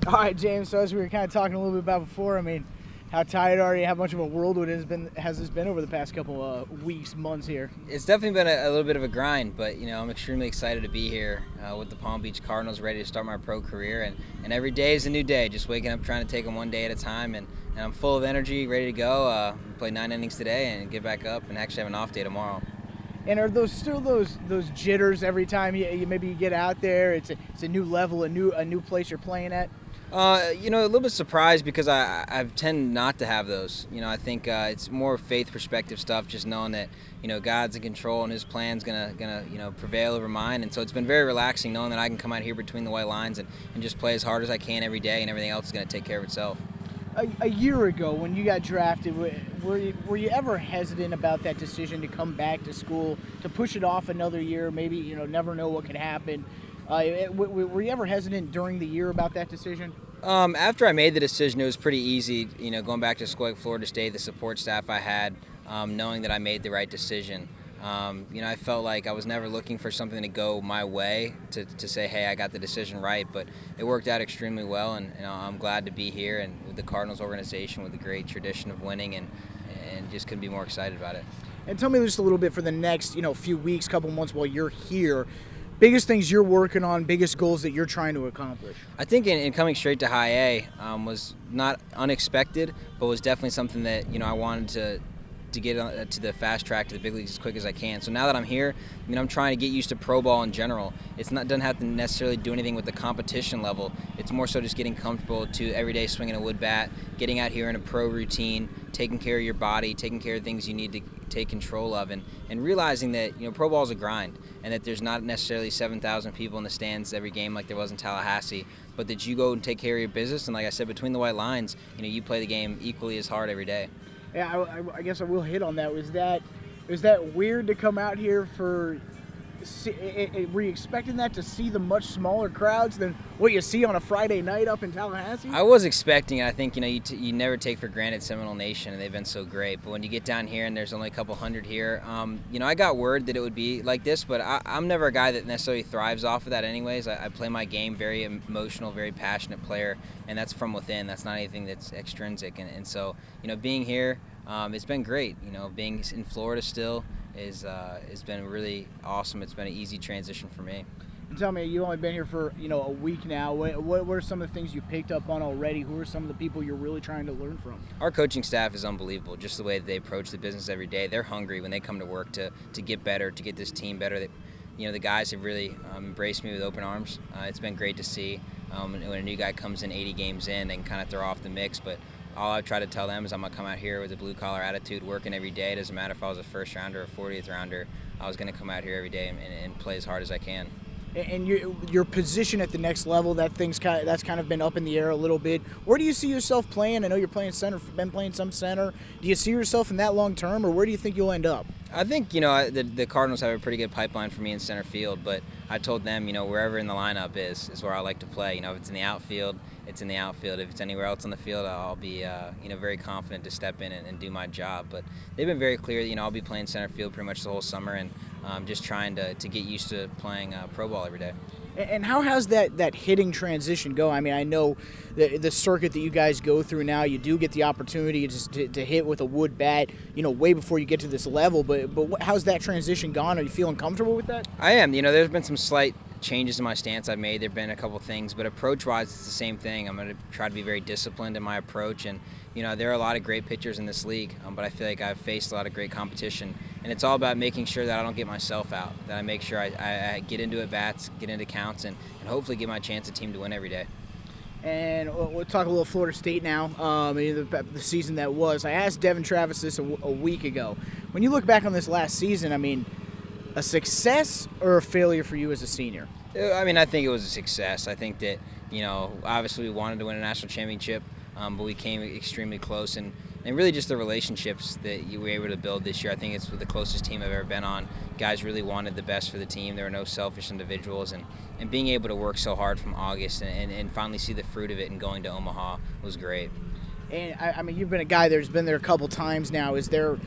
All right, James. So as we were kind of talking a little bit about before, I mean, how tired are you? How much of a whirlwind has this been over the past couple of weeks, months here? It's definitely been a little bit of a grind, but I'm extremely excited to be here with the Palm Beach Cardinals, ready to start my pro career, and every day is a new day. Just waking up, trying to take them one day at a time, and I'm full of energy, ready to go. Play 9 innings today and get back up, and actually have an off day tomorrow. And are those still those jitters every time you maybe you get out there? It's a new level, a new place you're playing at. A little bit surprised because I tend not to have those. I think it's more faith perspective stuff, just knowing that God's in control and His plan's gonna prevail over mine. And so it's been very relaxing knowing that I can come out here between the white lines and just play as hard as I can every day, and everything else is gonna take care of itself. A year ago, when you got drafted, were you ever hesitant about that decision to come back to school, to push it off another year? Maybe never know what could happen. Were you ever hesitant during the year about that decision? After I made the decision, it was pretty easy. Going back to school at Florida State, the support staff I had, knowing that I made the right decision. I felt like I was never looking for something to go my way to say, hey, I got the decision right, but it worked out extremely well, and I'm glad to be here and with the Cardinals organization with a great tradition of winning, and just couldn't be more excited about it. And tell me just a little bit for the next few weeks, couple months while you're here. Biggest things you're working on, biggest goals that you're trying to accomplish? I think in coming straight to high A was not unexpected, but was definitely something that I wanted to get to the fast track to the big leagues as quick as I can. So now that I'm here, I'm trying to get used to pro ball in general. Doesn't have to necessarily do anything with the competition level. It's more so just getting comfortable to every day swinging a wood bat, getting out here in a pro routine, taking care of your body, taking care of things you need to take control of, and realizing that pro ball is a grind, and that there's not necessarily 7,000 people in the stands every game like there was in Tallahassee, but that you go and take care of your business, and like I said, between the white lines, you play the game equally as hard every day. Yeah, I guess I will hit on that. Was that weird to come out here for? Were you expecting that, to see the much smaller crowds than what you see on a Friday night up in Tallahassee? I was expecting it. I think you never take for granted Seminole Nation, and they've been so great. But when you get down here and there's only a couple hundred here, I got word that it would be like this. But I'm never a guy that necessarily thrives off of that. Anyways, I play my game, very emotional, very passionate player, and that's from within. That's not anything that's extrinsic. And so being here, it's been great. Being in Florida still has been really awesome. It's been an easy transition for me. And tell me, you've only been here for a week now. What are some of the things you picked up on already? Who are some of the people you're really trying to learn from? Our coaching staff is unbelievable. Just the way that they approach the business every day. They're hungry when they come to work to get better, to get this team better. The guys have really embraced me with open arms. It's been great to see. When a new guy comes in 80 games in, they can kind of throw off the mix, but all I try to tell them is I'm going to come out here with a blue-collar attitude, working every day. It doesn't matter if I was a first-rounder or 40th rounder. I was going to come out here every day and play as hard as I can. And your position at the next level, that's kind of been up in the air a little bit. Where do you see yourself playing? I know you're playing center, been playing some center. Do you see yourself in that long term, or where do you think you'll end up? I think the Cardinals have a pretty good pipeline for me in center field, but I told them wherever in the lineup is where I like to play. If it's in the outfield, it's in the outfield. If it's anywhere else on the field, I'll be very confident to step in and do my job. But they've been very clear that I'll be playing center field pretty much the whole summer, and just trying to get used to playing pro ball every day. And how has that hitting transition go? I mean, I know the circuit that you guys go through now, you do get the opportunity to hit with a wood bat, way before you get to this level. But how's that transition gone? Are you feeling comfortable with that? I am. There's been some slight changes in my stance I've made. There have been a couple things, but approach-wise, it's the same thing. I'm going to try to be very disciplined in my approach, and there are a lot of great pitchers in this league, but I feel like I've faced a lot of great competition, and it's all about making sure that I don't get myself out, that I make sure I get into at-bats, get into counts, and hopefully give my chance a team to win every day. And we'll talk a little Florida State now, the season that was. I asked Devin Travis this a week ago. When you look back on this last season, I mean, a success or a failure for you as a senior? I mean, I think it was a success. I think that, obviously we wanted to win a national championship, but we came extremely close, and really just the relationships that you were able to build this year. I think it's the closest team I've ever been on. Guys really wanted the best for the team. There were no selfish individuals, and being able to work so hard from August and finally see the fruit of it and going to Omaha was great. And, I mean, you've been a guy that's been there a couple times now. Has there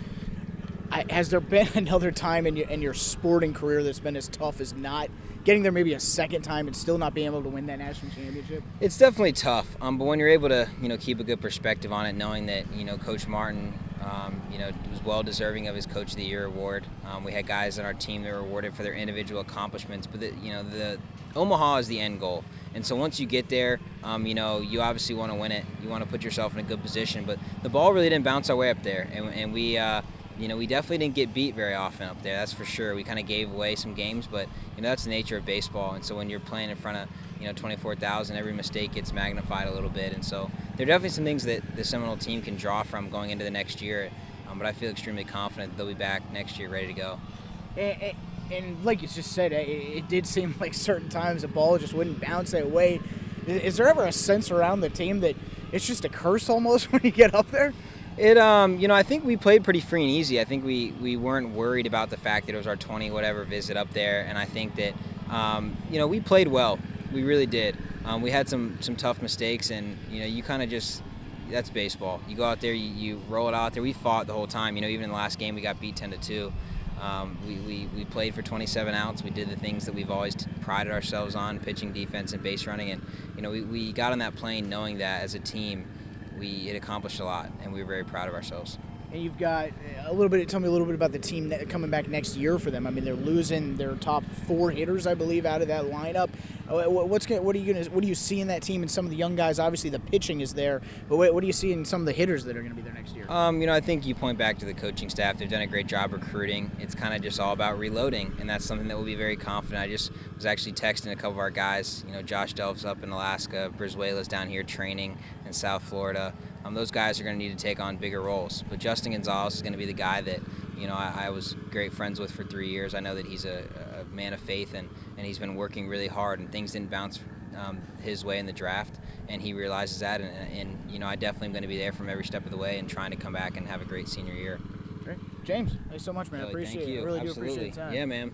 been another time in your sporting career that's been as tough as not getting there maybe a second time and still not being able to win that national championship? It's definitely tough, but when you're able to, keep a good perspective on it, knowing that, Coach Martin, was well deserving of his Coach of the Year award. We had guys on our team that were awarded for their individual accomplishments, but the Omaha is the end goal. And so once you get there, you obviously want to win it. You want to put yourself in a good position, but the ball really didn't bounce our way up there, and we we definitely didn't get beat very often up there, that's for sure. We kind of gave away some games, but that's the nature of baseball. And so when you're playing in front of 24,000, every mistake gets magnified a little bit. And so there are definitely some things that the Seminole team can draw from going into the next year. But I feel extremely confident that they'll be back next year ready to go. And like you just said, it did seem like certain times the ball just wouldn't bounce that way. Is there ever a sense around the team that it's just a curse almost when you get up there? I think we played pretty free and easy. I think we weren't worried about the fact that it was our 20-whatever visit up there, and I think that, we played well. We really did. We had some tough mistakes, and, you kind of just, that's baseball. You go out there, you roll it out there. We fought the whole time. Even in the last game, we got beat 10-2. We played for 27 outs. We did the things that we've always prided ourselves on, pitching, defense, and base running, and, we got on that plane knowing that as a team, we had accomplished a lot, and we were very proud of ourselves. And you've got tell me a little bit about the team coming back next year for them. I mean, they're losing their top 4 hitters, I believe, out of that lineup. What do you see in that team and some of the young guys? Obviously, the pitching is there, but what do you see in some of the hitters that are going to be there next year? I think you point back to the coaching staff. They've done a great job recruiting. It's kind of just all about reloading, and that's something that we'll be very confident. I just was actually texting a couple of our guys. Josh Delph's up in Alaska, Brizuela's down here training in South Florida. Those guys are going to need to take on bigger roles. But Justin Gonzalez is going to be the guy that, I was great friends with for 3 years. I know that he's a man of faith, and he's been working really hard, and things didn't bounce his way in the draft, and he realizes that. And I definitely am going to be there from every step of the way and trying to come back and have a great senior year. Great. James, thanks so much, man. I appreciate it. I really do appreciate the time. Yeah, man.